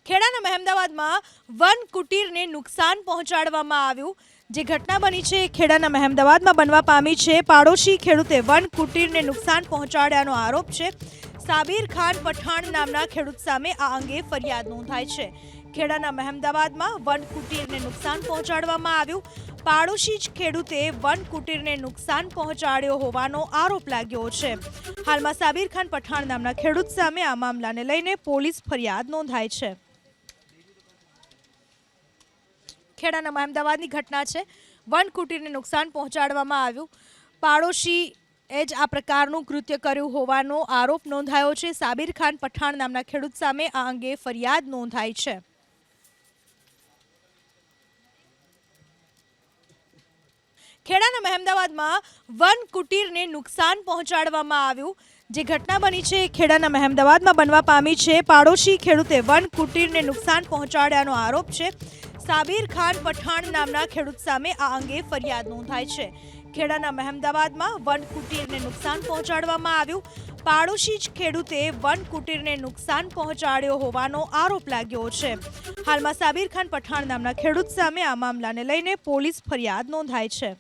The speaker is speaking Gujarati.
ખેડાના મહેમદાવાદમાં વન કુટીરને નુકસાન પહોંચાડવામાં આવ્યું। જે ઘટના બની છે ખેડાના મહેમદાવાદમાં બનવા પામી છે। પાડોશી ખેડૂતે વન કુટીરને નુકસાન પહોંચાડ્યાનો આરોપ છે। સાબિર ખાન પઠાણ નામના ખેડૂત સામે આ અંગે ફરિયાદ નોંધાઈ છે। ખેડાના મહેમદાવાદમાં વન કુટીરને નુકસાન પહોંચાડવામાં આવ્યું। પાડોશી જ ખેડૂતે વન કુટીરને નુકસાન પહોંચાડ્યો હોવાનો આરોપ લાગ્યો છે। હાલમાં સાબિર ખાન પઠાણ નામના ખેડૂત સામે આ મામલાને લઈને પોલીસ ફરિયાદ નોંધાઈ છે। ખેડાના મહેમદાવાદની ઘટના છે। વન કુટીરને નુકસાન પહોંચાડવામાં આવ્યું। પાડોશી જ આ પ્રકારનું કૃત્ય કર્યું હોવાનો આરોપ નોંધાયો છે। સાબિર ખાન પઠાણ નામના ખેડૂત સામે આ અંગે ફરિયાદ નોંધાઈ છે। ખેડાના મહેમદાવાદમાં વન કુટીરને નુકસાન પહોંચાડવામાં આવ્યું। જે ઘટના બની છે ખેડાના મહેમદાવાદમાં બનવા પામી છે। પાડોશી ખેડૂતે વન કુટીરને નુકસાન પહોંચાડ્યાનો આરોપ છે। સાબિર ખાન પઠાણ નામના ખેડૂત સામે આ અંગે ફરિયાદ નોંધાઈ છે। ખેડાના મહેમદાવાદમાં વન કુટીરને નુકસાન પહોંચાડવામાં આવ્યું। પાડોશી જ ખેડૂતે વન કુટીરને નુકસાન પહોંચાડ્યો હોવાનો આરોપ લાગ્યો છે। હાલમાં સાબિર ખાન પઠાણ નામના ખેડૂત સામે આ મામલાને લઈને પોલીસ ફરિયાદ નોંધાઈ છે।